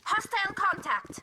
Hostile contact!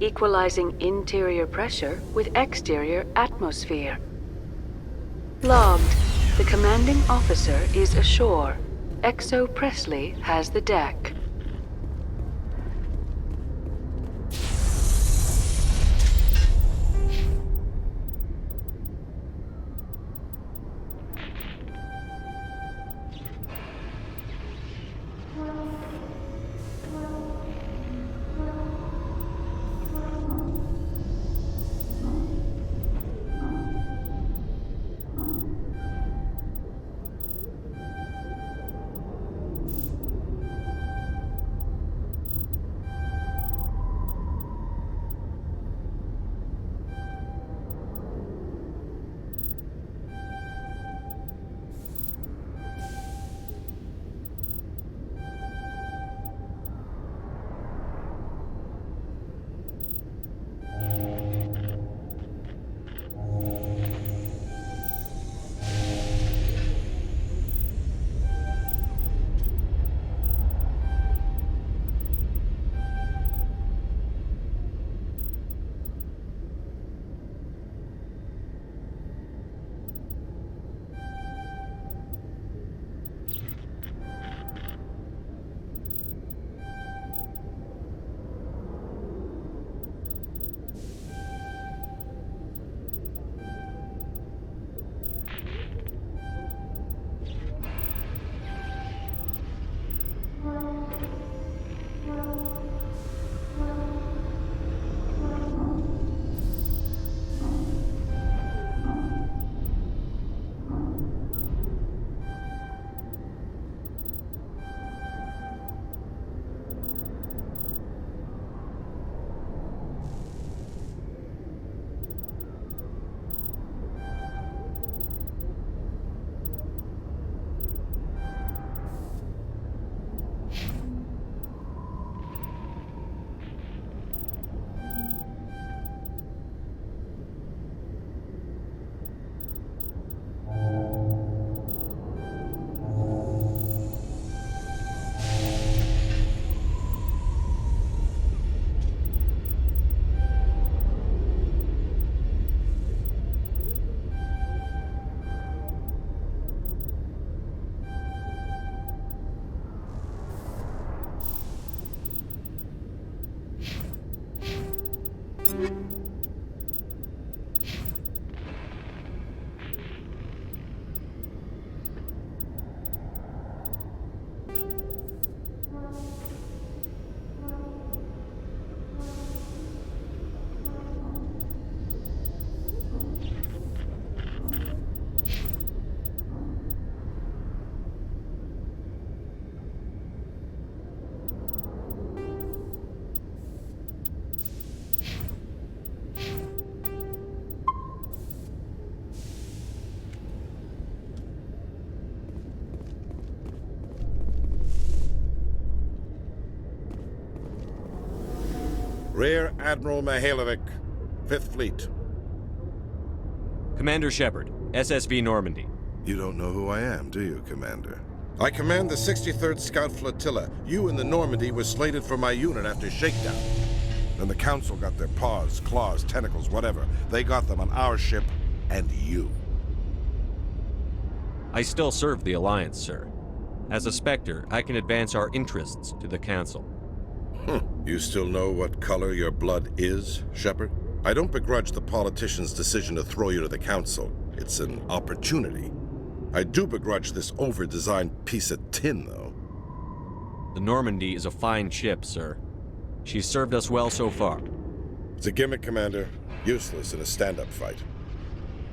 equalizing interior pressure with exterior atmosphere. Logged. The commanding officer is ashore. Exo Presley has the deck. Rear Admiral Mihailovic, 5th Fleet. Commander Shepard, SSV Normandy. You don't know who I am, do you, Commander? I command the 63rd Scout Flotilla. You and the Normandy were slated for my unit after shakedown. Then the Council got their paws, claws, tentacles, whatever. They got them on our ship and you. I still serve the Alliance, sir. As a Spectre, I can advance our interests to the Council. You still know what color your blood is, Shepard? I don't begrudge the politician's decision to throw you to the Council. It's an opportunity. I do begrudge this over-designed piece of tin, though. The Normandy is a fine ship, sir. She's served us well so far. It's a gimmick, Commander. Useless in a stand-up fight.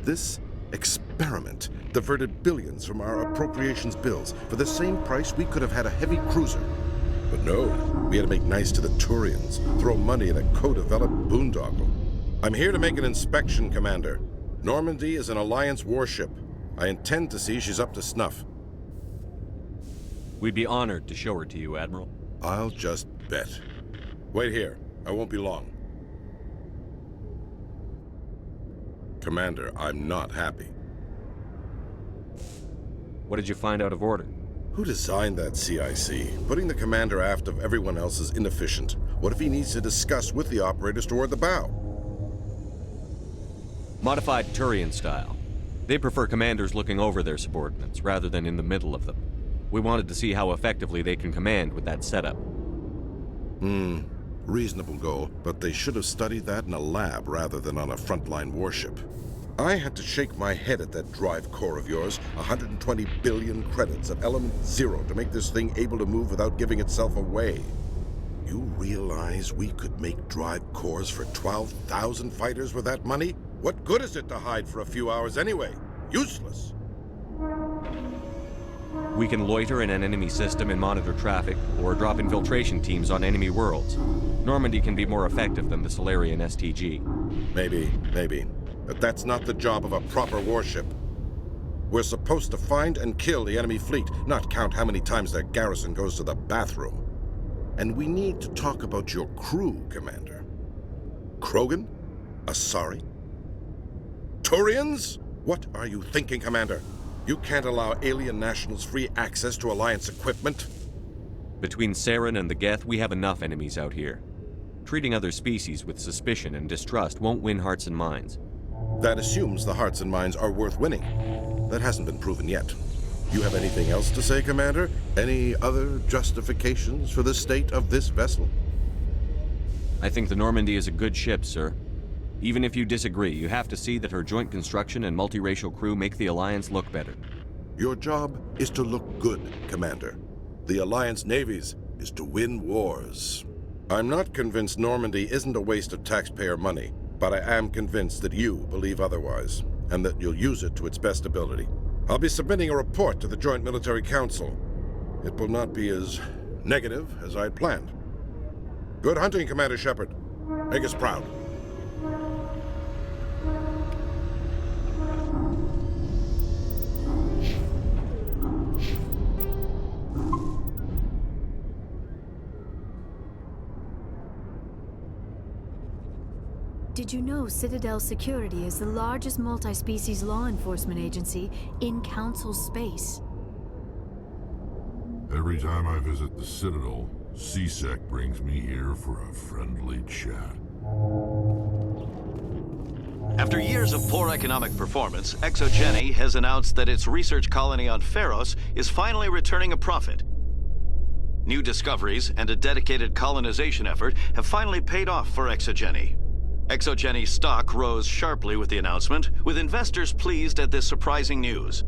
This experiment diverted billions from our appropriations bills. For the same price, we could have had a heavy cruiser. But no, we had to make nice to the Turians, throw money in a co-developed boondoggle. I'm here to make an inspection, Commander. Normandy is an Alliance warship. I intend to see she's up to snuff. We'd be honored to show her to you, Admiral. I'll just bet. Wait here. I won't be long. Commander, I'm not happy. What did you find out of order? Who designed that CIC? Putting the commander aft of everyone else is inefficient. What if he needs to discuss with the operators toward the bow? Modified Turian style. They prefer commanders looking over their subordinates rather than in the middle of them. We wanted to see how effectively they can command with that setup. Reasonable goal, but they should have studied that in a lab rather than on a frontline warship. I had to shake my head at that drive core of yours. 120 billion credits at element 0 to make this thing able to move without giving itself away. You realize we could make drive cores for 12,000 fighters with that money? What good is it to hide for a few hours anyway? Useless. We can loiter in an enemy system and monitor traffic, or drop infiltration teams on enemy worlds. Normandy can be more effective than the Solarian STG. Maybe. But that's not the job of a proper warship. We're supposed to find and kill the enemy fleet, not count how many times their garrison goes to the bathroom. And we need to talk about your crew, Commander. Krogan? Asari? Turians? What are you thinking, Commander? You can't allow alien nationals free access to Alliance equipment. Between Saren and the Geth, we have enough enemies out here. Treating other species with suspicion and distrust won't win hearts and minds. That assumes the hearts and minds are worth winning. That hasn't been proven yet. You have anything else to say, Commander? Any other justifications for the state of this vessel? I think the Normandy is a good ship, sir. Even if you disagree, you have to see that her joint construction and multiracial crew make the Alliance look better. Your job is to look good, Commander. The Alliance navies is to win wars. I'm not convinced Normandy isn't a waste of taxpayer money, but I am convinced that you believe otherwise, and that you'll use it to its best ability. I'll be submitting a report to the Joint Military Council. It will not be as negative as I'd planned. Good hunting, Commander Shepard. Make us proud. Did you know Citadel Security is the largest multi-species law enforcement agency in Council space? Every time I visit the Citadel, CSEC brings me here for a friendly chat. After years of poor economic performance, ExoGeni has announced that its research colony on Pharos is finally returning a profit. New discoveries and a dedicated colonization effort have finally paid off for ExoGeni. ExoGeni stock rose sharply with the announcement, with investors pleased at this surprising news.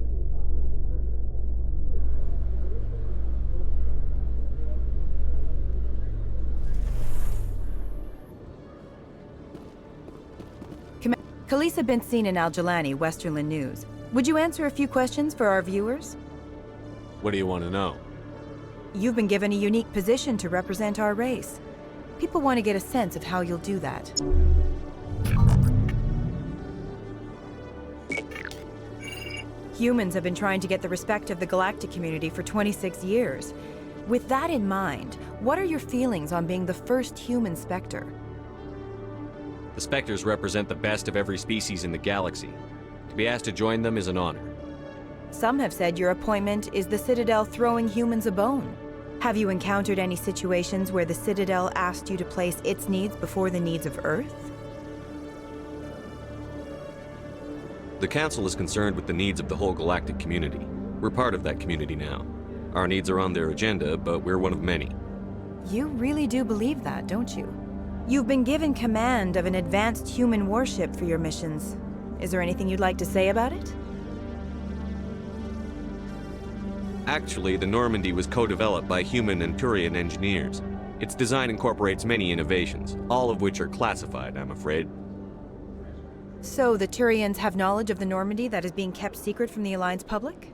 Khaleesa bint Sinan Al-Jalani, Westerland News. Would you answer a few questions for our viewers? What do you want to know? You've been given a unique position to represent our race. People want to get a sense of how you'll do that. Humans have been trying to get the respect of the galactic community for 26 years. With that in mind, what are your feelings on being the first human Spectre? The Spectres represent the best of every species in the galaxy. To be asked to join them is an honor. Some have said your appointment is the Citadel throwing humans a bone. Have you encountered any situations where the Citadel asked you to place its needs before the needs of Earth? The Council is concerned with the needs of the whole galactic community. We're part of that community now. Our needs are on their agenda, but we're one of many. You really do believe that, don't you? You've been given command of an advanced human warship for your missions. Is there anything you'd like to say about it? Actually, the Normandy was co-developed by human and Turian engineers. Its design incorporates many innovations, all of which are classified, I'm afraid. So the Turians have knowledge of the Normandy that is being kept secret from the Alliance public?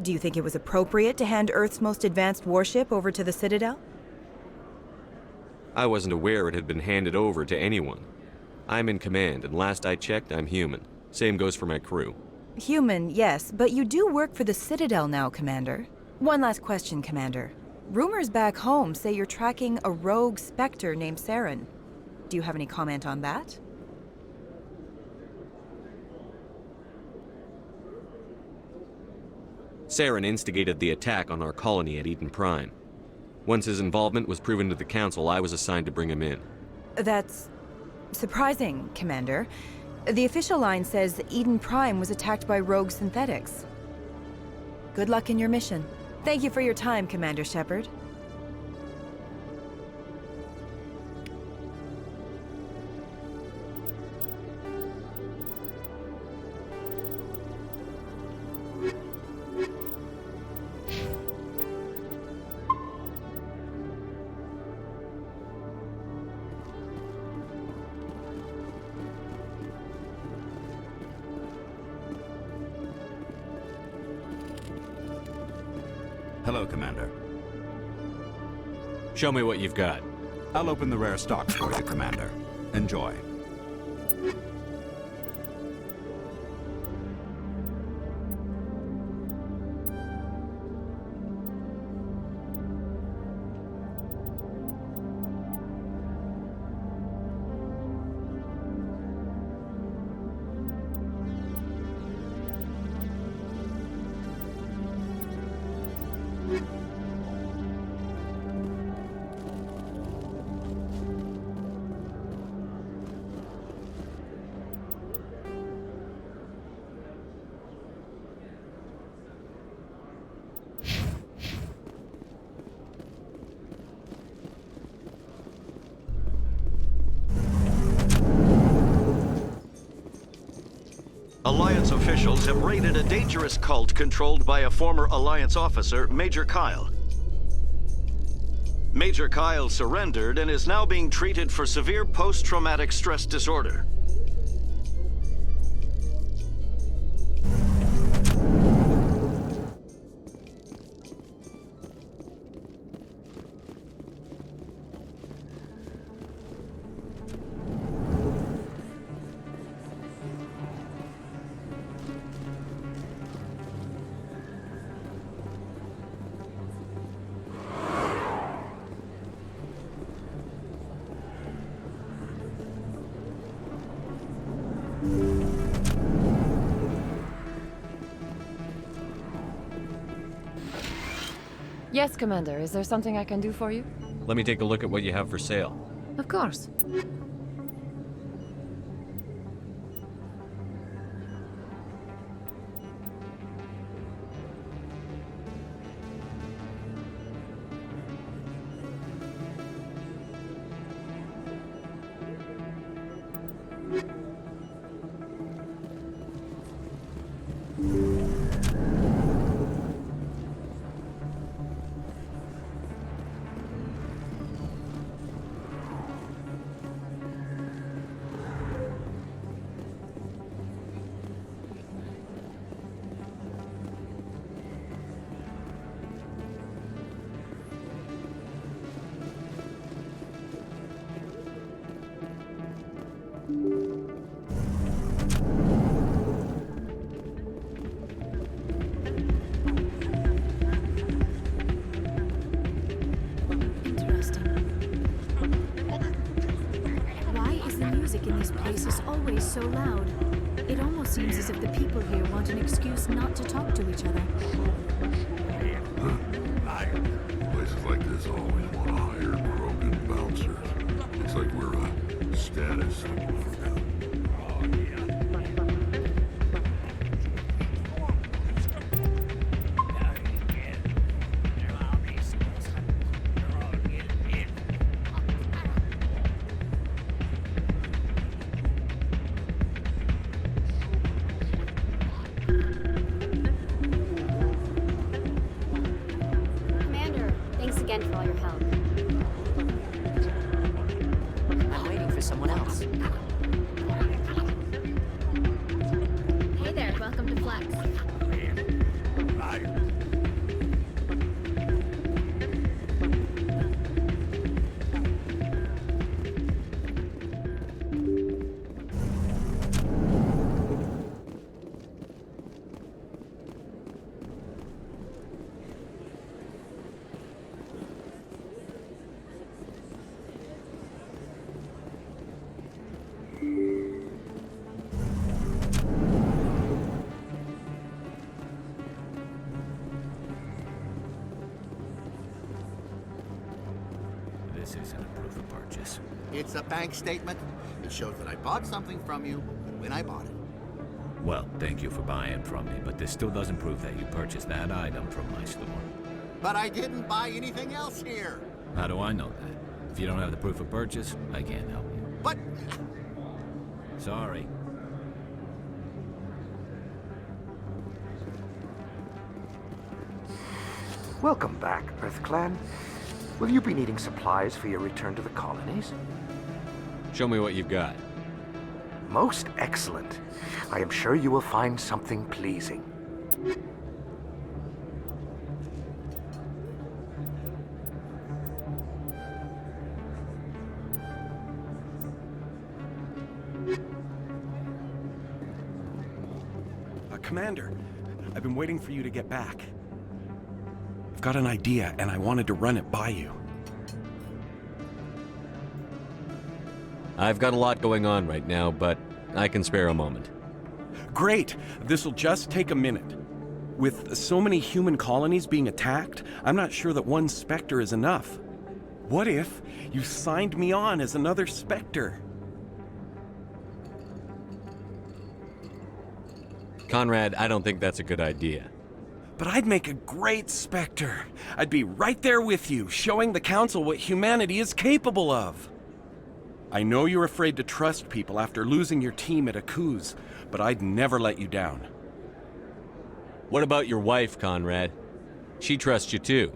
Do you think it was appropriate to hand Earth's most advanced warship over to the Citadel? I wasn't aware it had been handed over to anyone. I'm in command, and last I checked, I'm human. Same goes for my crew. Human, yes, but you do work for the Citadel now, Commander. One last question, Commander. Rumors back home say you're tracking a rogue Spectre named Saren. Do you have any comment on that? Saren instigated the attack on our colony at Eden Prime. Once his involvement was proven to the Council, I was assigned to bring him in. That's surprising, Commander. The official line says Eden Prime was attacked by rogue synthetics. Good luck in your mission. Thank you for your time, Commander Shepard. Hello, Commander. Show me what you've got. I'll open the rare stock for you, Commander. Enjoy. Alliance officials have raided a dangerous cult controlled by a former Alliance officer, Major Kyle. Major Kyle surrendered and is now being treated for severe post-traumatic stress disorder. Yes, Commander. Is there something I can do for you? Let me take a look at what you have for sale. Of course. Interesting. Why is the music in these places always so loud? It almost seems as if the people here want an excuse not to talk to each other. Places like this always want to hire broken bouncers. It's like we're a status symbol for them. Commander, thanks again for all your help. I'm waiting for someone else. Hey there, welcome to Flex. It's a bank statement. It shows that I bought something from you when I bought it. Well, thank you for buying from me, but this still doesn't prove that you purchased that item from my store. But I didn't buy anything else here. How do I know that? If you don't have the proof of purchase, I can't help you. But... Sorry. Welcome back, EarthClan. Will you be needing supplies for your return to the colonies? Show me what you've got. Most excellent. I am sure you will find something pleasing. Commander, I've been waiting for you to get back. I've got an idea, and I wanted to run it by you. I've got a lot going on right now, but I can spare a moment. Great! This'll just take a minute. With so many human colonies being attacked, I'm not sure that one Spectre is enough. What if you signed me on as another Spectre? Conrad, I don't think that's a good idea. But I'd make a great Spectre. I'd be right there with you, showing the Council what humanity is capable of. I know you're afraid to trust people after losing your team at Akuz, but I'd never let you down. What about your wife, Conrad? She trusts you too.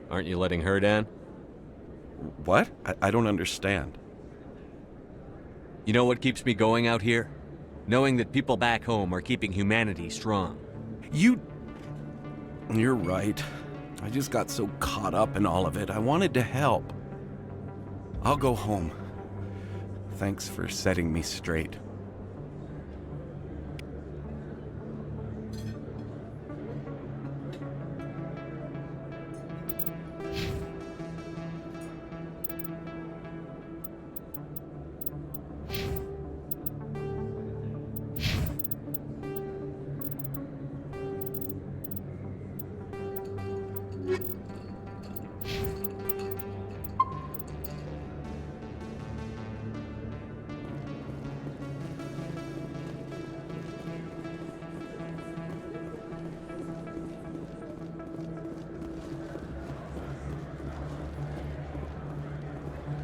Aren't you letting her down? What? I don't understand. You know what keeps me going out here? Knowing that people back home are keeping humanity strong. You're right. I just got so caught up in all of it. I wanted to help. I'll go home. Thanks for setting me straight.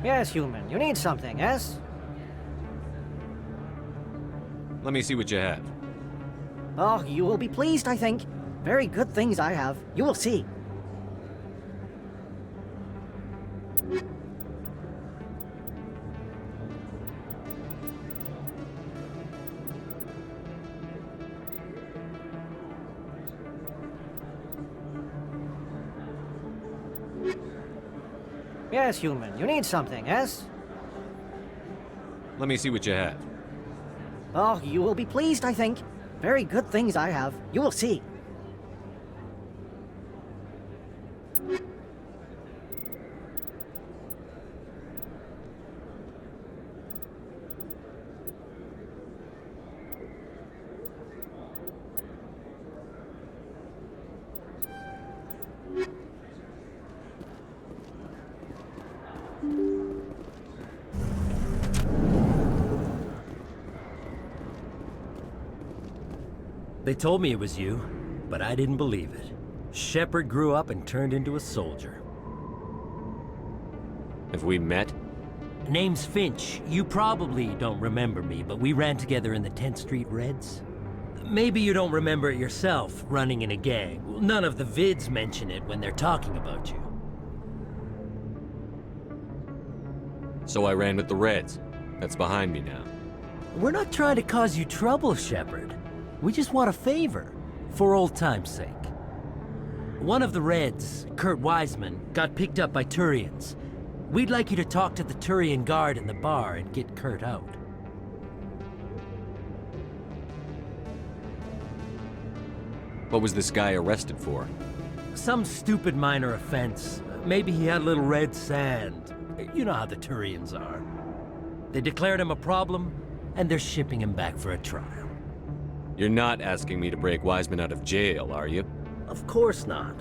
Yes, human. You need something, yes? Let me see what you have. Oh, you will be pleased, I think. Very good things I have. You will see. Yes, human. You need something, yes? Let me see what you have. Oh, you will be pleased, I think. Very good things I have. You will see. They told me it was you, but I didn't believe it. Shepard grew up and turned into a soldier. Have we met? Name's Finch. You probably don't remember me, but we ran together in the 10th Street Reds. Maybe you don't remember it yourself, running in a gang. None of the vids mention it when they're talking about you. So I ran with the Reds. That's behind me now. We're not trying to cause you trouble, Shepard. We just want a favor, for old time's sake. One of the Reds, Kurt Wiseman, got picked up by Turians. We'd like you to talk to the Turian guard in the bar and get Kurt out. What was this guy arrested for? Some stupid minor offense. Maybe he had a little red sand. You know how the Turians are. They declared him a problem, and they're shipping him back for a trial. You're not asking me to break Wiseman out of jail, are you? Of course not.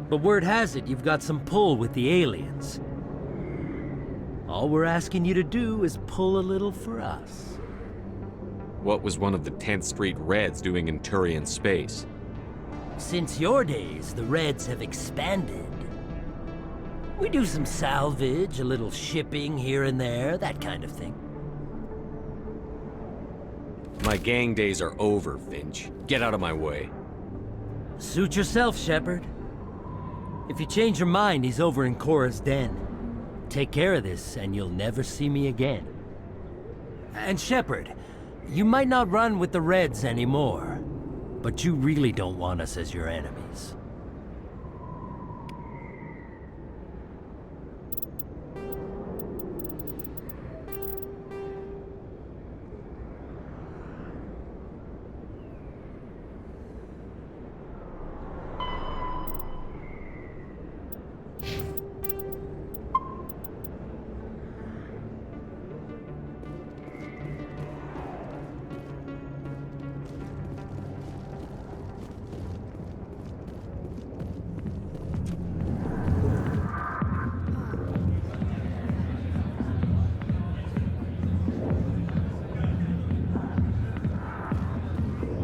But word has it you've got some pull with the aliens. All we're asking you to do is pull a little for us. What was one of the 10th Street Reds doing in Turian space? Since your days, the Reds have expanded. We do some salvage, a little shipping here and there, that kind of thing. My gang days are over, Finch. Get out of my way. Suit yourself, Shepard. If you change your mind, he's over in Cora's den. Take care of this, and you'll never see me again. And Shepard, you might not run with the Reds anymore, but you really don't want us as your enemies.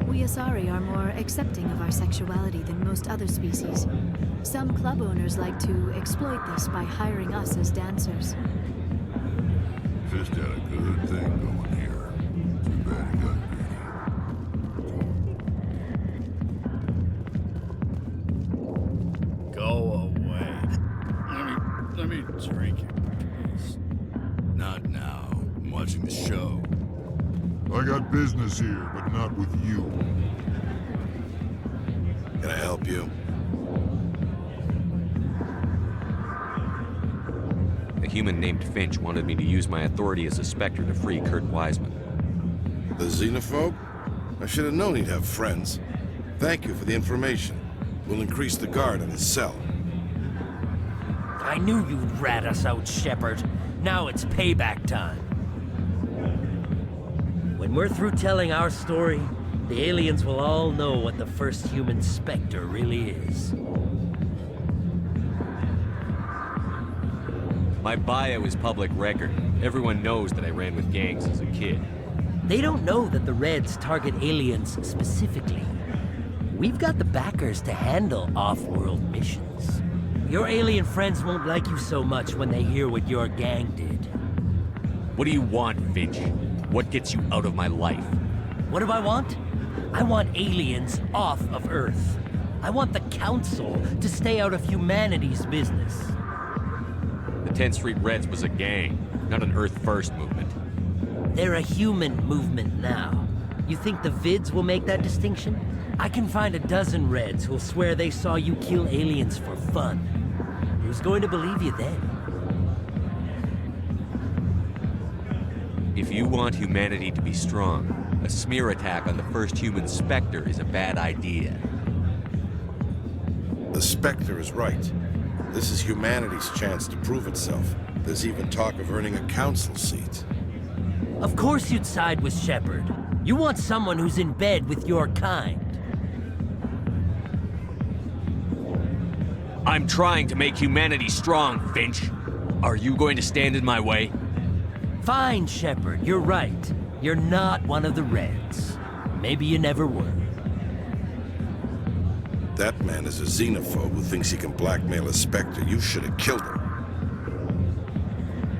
We Asari are more accepting of our sexuality than most other species. Some club owners like to exploit this by hiring us as dancers. Fist had a good thing going here. Too bad it got greedy. Go away. Let me drink it, please. Not now. I'm watching the show. I got business here, but not with you. Can I help you? A human named Finch wanted me to use my authority as a Spectre to free Kurt Wiseman. The xenophobe? I should have known he'd have friends. Thank you for the information. We'll increase the guard on his cell. I knew you'd rat us out, Shepard. Now it's payback time. When we're through telling our story, the aliens will all know what the first human Spectre really is. My bio is public record. Everyone knows that I ran with gangs as a kid. They don't know that the Reds target aliens specifically. We've got the backers to handle off-world missions. Your alien friends won't like you so much when they hear what your gang did. What do you want, Finch? What gets you out of my life? What do I want? I want aliens off of Earth. I want the Council to stay out of humanity's business. The 10th Street Reds was a gang, not an Earth First movement. They're a human movement now. You think the Vids will make that distinction? I can find a dozen Reds who'll swear they saw you kill aliens for fun. Who's going to believe you then? If you want humanity to be strong, a smear attack on the first human Spectre is a bad idea. The Spectre is right. This is humanity's chance to prove itself. There's even talk of earning a council seat. Of course you'd side with Shepard. You want someone who's in bed with your kind. I'm trying to make humanity strong, Finch. Are you going to stand in my way? Fine, Shepard, you're right. You're not one of the Reds. Maybe you never were. That man is a xenophobe who thinks he can blackmail a Spectre. You should have killed him.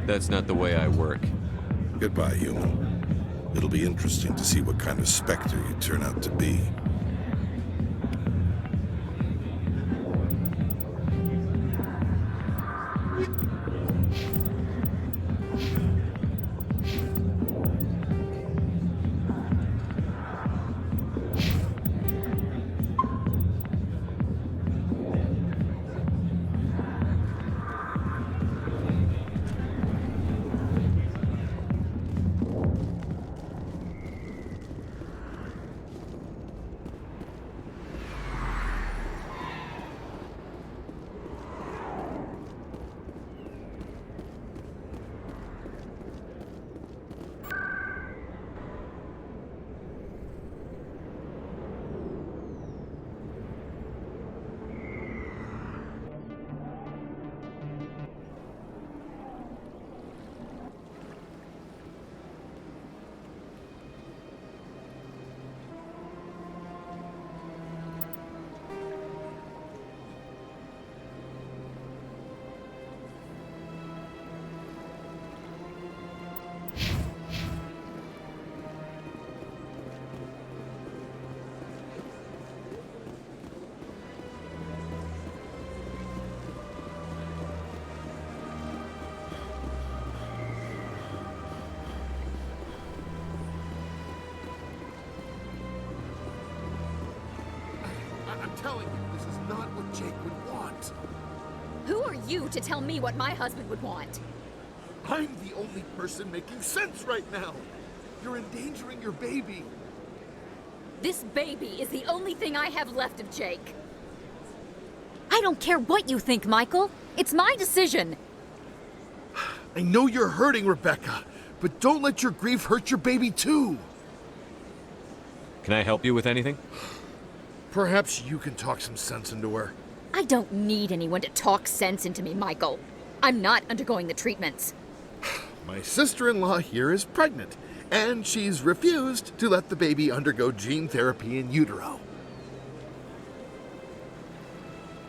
That's not the way I work. Goodbye, human. It'll be interesting to see what kind of Spectre you turn out to be. telling you, this is not what Jake would want. Who are you to tell me what my husband would want? I'm the only person making sense right now. You're endangering your baby. This baby is the only thing I have left of Jake. I don't care what you think, Michael. It's my decision. I know you're hurting, Rebecca, but don't let your grief hurt your baby too. Can I help you with anything? Perhaps you can talk some sense into her. I don't need anyone to talk sense into me, Michael. I'm not undergoing the treatments. My sister-in-law here is pregnant, and she's refused to let the baby undergo gene therapy in utero.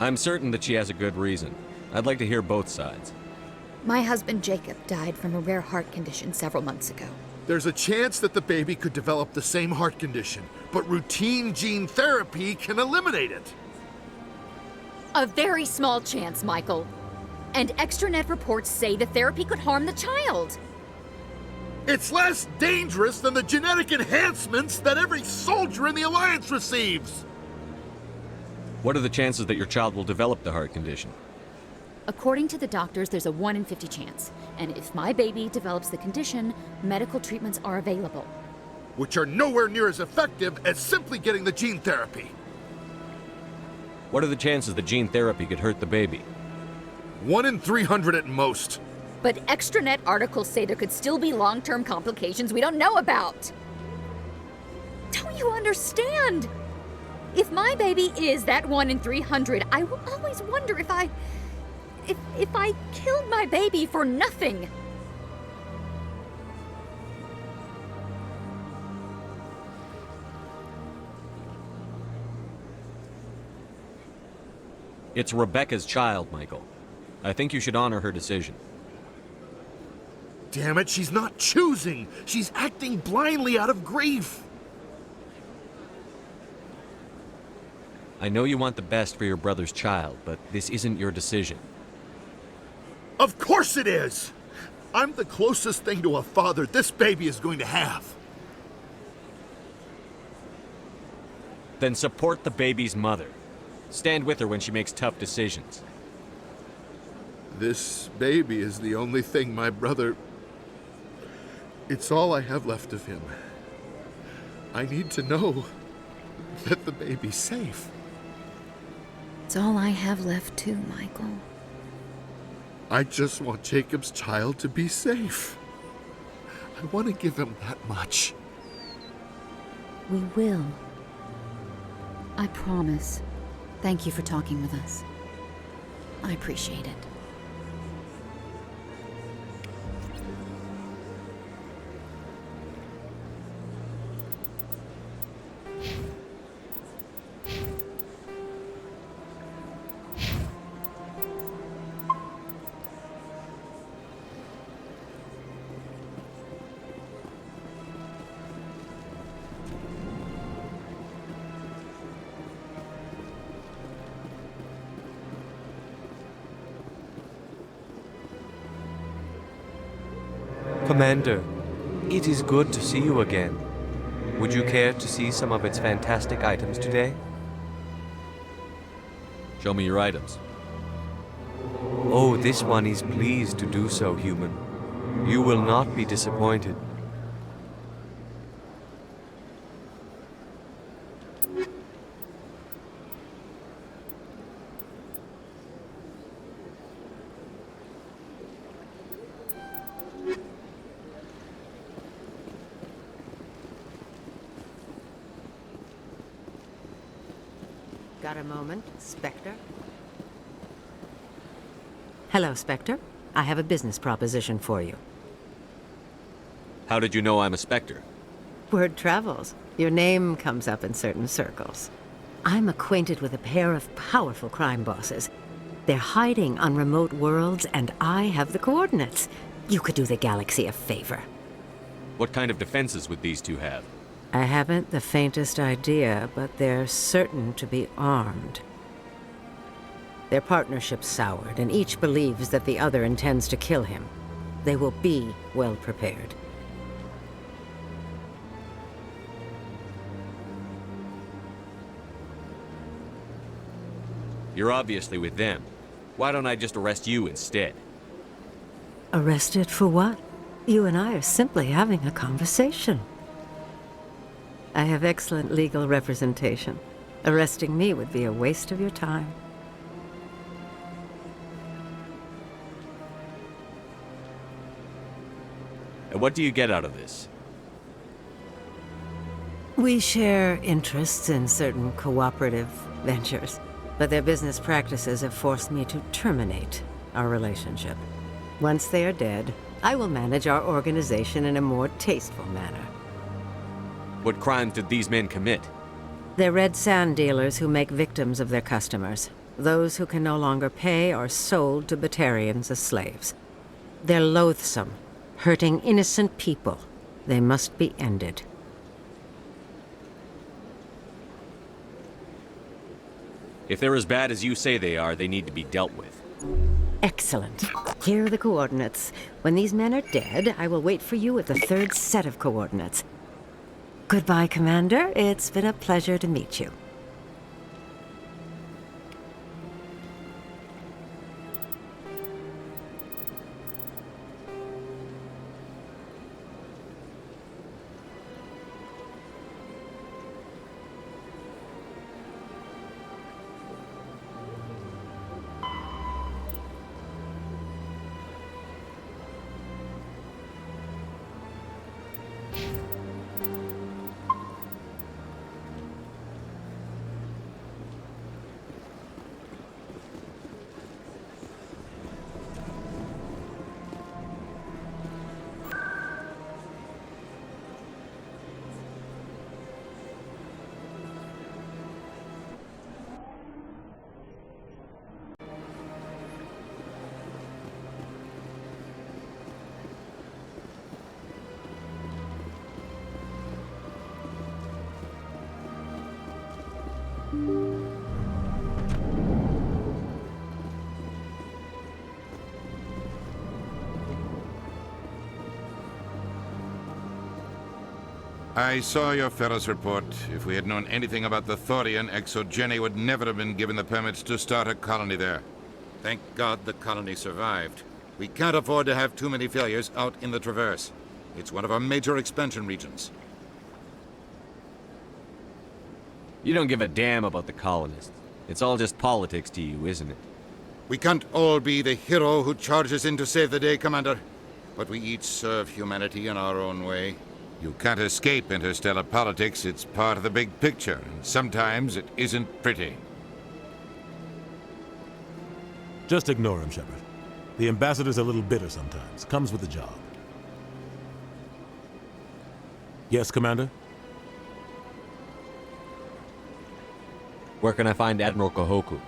I'm certain that she has a good reason. I'd like to hear both sides. My husband Jacob died from a rare heart condition several months ago. There's a chance that the baby could develop the same heart condition, but routine gene therapy can eliminate it. A very small chance, Michael. And extranet reports say the therapy could harm the child. It's less dangerous than the genetic enhancements that every soldier in the Alliance receives. What are the chances that your child will develop the heart condition? According to the doctors, there's a 1 in 50 chance. And if my baby develops the condition, medical treatments are available. Which are nowhere near as effective as simply getting the gene therapy. What are the chances that gene therapy could hurt the baby? 1 in 300 at most. But extranet articles say there could still be long-term complications we don't know about. Don't you understand? If my baby is that 1 in 300, I will always wonder if I killed my baby for nothing. It's Rebecca's child, Michael. I think you should honor her decision. Damn it, she's not choosing. She's acting blindly out of grief. I know you want the best for your brother's child, but this isn't your decision. Of course it is! I'm the closest thing to a father this baby is going to have. Then support the baby's mother. Stand with her when she makes tough decisions. This baby is the only thing my brother... It's all I have left of him. I need to know that the baby's safe. It's all I have left too, Michael. I just want Jacob's child to be safe. I want to give him that much. We will. I promise. Thank you for talking with us. I appreciate it. Commander, it is good to see you again. Would you care to see some of its fantastic items today? Show me your items. Oh, this one is pleased to do so, human. You will not be disappointed. Got a moment, Spectre? Hello, Spectre. I have a business proposition for you. How did you know I'm a Spectre? Word travels. Your name comes up in certain circles. I'm acquainted with a pair of powerful crime bosses. They're hiding on remote worlds, and I have the coordinates. You could do the galaxy a favor. What kind of defenses would these two have? I haven't the faintest idea, but they're certain to be armed. Their partnership's soured, and each believes that the other intends to kill him. They will be well prepared. You're obviously with them. Why don't I just arrest you instead? Arrested for what? You and I are simply having a conversation. I have excellent legal representation. Arresting me would be a waste of your time. And what do you get out of this? We share interests in certain cooperative ventures, but their business practices have forced me to terminate our relationship. Once they are dead, I will manage our organization in a more tasteful manner. What crimes did these men commit? They're red sand dealers who make victims of their customers. Those who can no longer pay are sold to Batarians as slaves. They're loathsome, hurting innocent people. They must be ended. If they're as bad as you say they are, they need to be dealt with. Excellent. Here are the coordinates. When these men are dead, I will wait for you at the third set of coordinates. Goodbye, Commander. It's been a pleasure to meet you. I saw your Ferris report. If we had known anything about the Thorian, ExoGeni would never have been given the permits to start a colony there. Thank God the colony survived. We can't afford to have too many failures out in the Traverse. It's one of our major expansion regions. You don't give a damn about the colonists. It's all just politics to you, isn't it? We can't all be the hero who charges in to save the day, Commander. But we each serve humanity in our own way. You can't escape interstellar politics. It's part of the big picture, and sometimes it isn't pretty. Just ignore him, Shepard. The ambassador's a little bitter sometimes. Comes with the job. Yes, Commander? Where can I find Admiral Kahoku?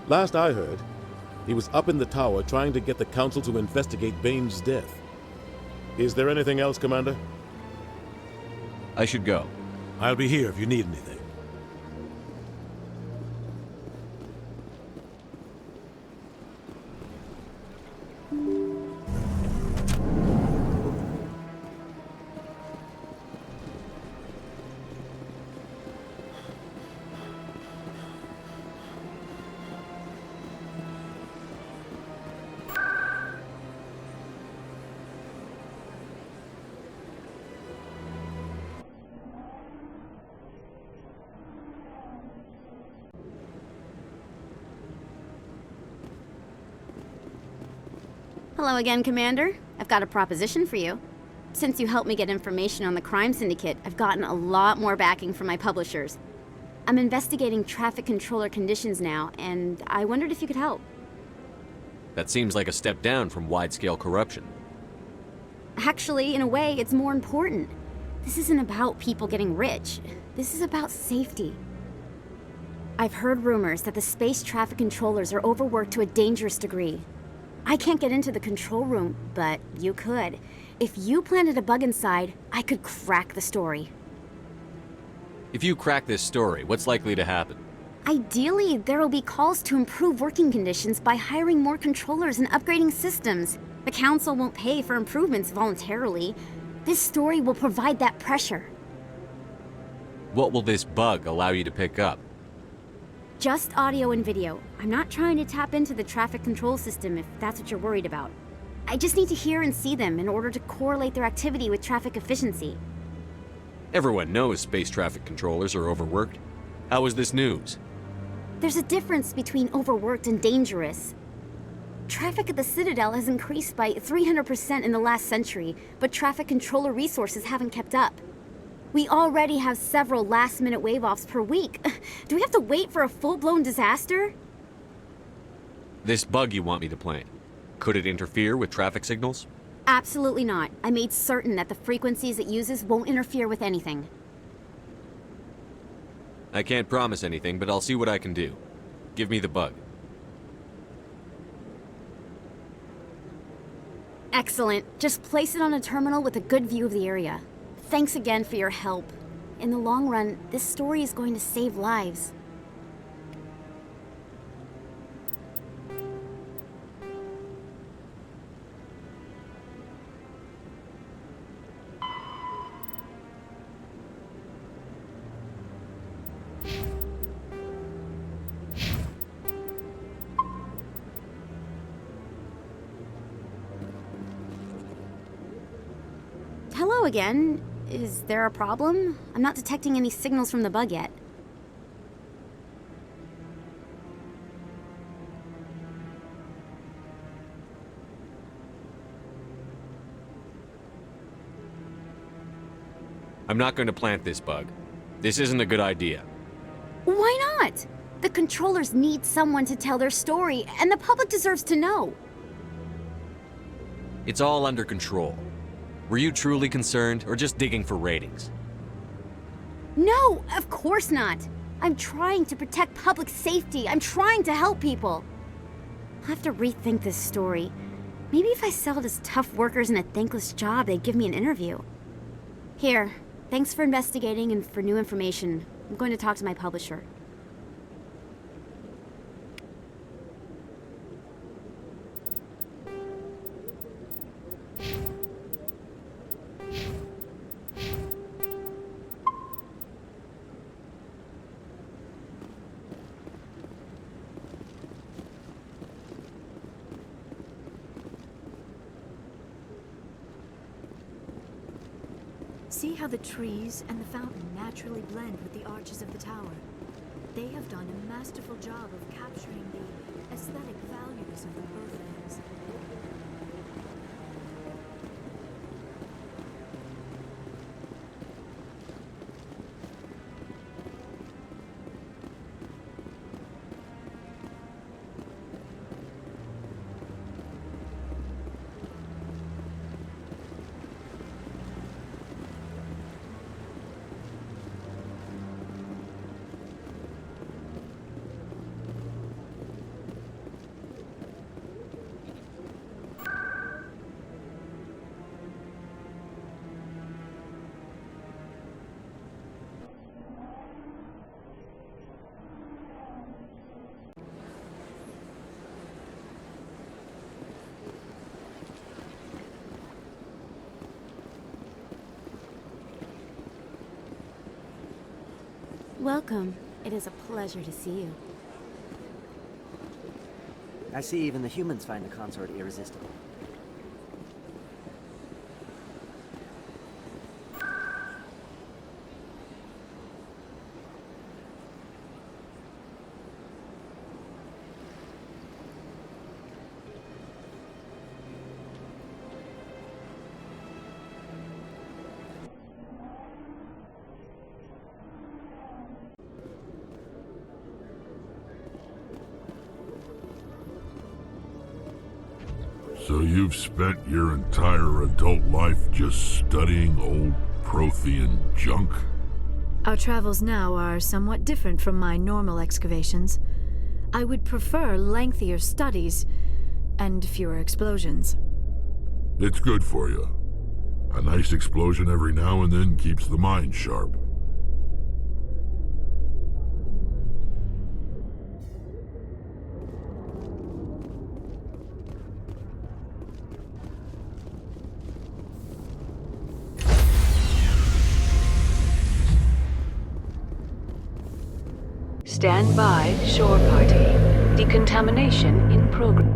Last I heard, he was up in the tower trying to get the Council to investigate Bane's death. Is there anything else, Commander? I should go. I'll be here if you need anything. Hello again, Commander. I've got a proposition for you. Since you helped me get information on the crime syndicate, I've gotten a lot more backing from my publishers. I'm investigating traffic controller conditions now, and I wondered if you could help. That seems like a step down from wide-scale corruption. Actually, in a way, it's more important. This isn't about people getting rich. This is about safety. I've heard rumors that the space traffic controllers are overworked to a dangerous degree. I can't get into the control room, but you could. If you planted a bug inside, I could crack the story. If you crack this story, what's likely to happen? Ideally, there will be calls to improve working conditions by hiring more controllers and upgrading systems. The Council won't pay for improvements voluntarily. This story will provide that pressure. What will this bug allow you to pick up? Just audio and video. I'm not trying to tap into the traffic control system if that's what you're worried about. I just need to hear and see them in order to correlate their activity with traffic efficiency. Everyone knows space traffic controllers are overworked. How is this news? There's a difference between overworked and dangerous. Traffic at the Citadel has increased by 300% in the last century, but traffic controller resources haven't kept up. We already have several last-minute wave-offs per week. Do we have to wait for a full-blown disaster? This bug you want me to plant, could it interfere with traffic signals? Absolutely not. I made certain that the frequencies it uses won't interfere with anything. I can't promise anything, but I'll see what I can do. Give me the bug. Excellent. Just place it on a terminal with a good view of the area. Thanks again for your help. In the long run, this story is going to save lives. Hello again. Is there a problem? I'm not detecting any signals from the bug yet. I'm not going to plant this bug. This isn't a good idea. Why not? The controllers need someone to tell their story, and the public deserves to know. It's all under control. Were you truly concerned, or just digging for ratings? No, of course not. I'm trying to protect public safety. I'm trying to help people. I'll have to rethink this story. Maybe if I sell it as tough workers in a thankless job, they'd give me an interview. Here, thanks for investigating and for new information. I'm going to talk to my publisher. See how the trees and the fountain naturally blend with the arches of the tower. They have done a masterful job of capturing the aesthetic values of the Earthlands. Welcome. It is a pleasure to see you. I see even the humans find the consort irresistible. So you've spent your entire adult life just studying old Prothean junk? Our travels now are somewhat different from my normal excavations. I would prefer lengthier studies and fewer explosions. It's good for you. A nice explosion every now and then keeps the mind sharp. Stand by, shore party. Decontamination in progress.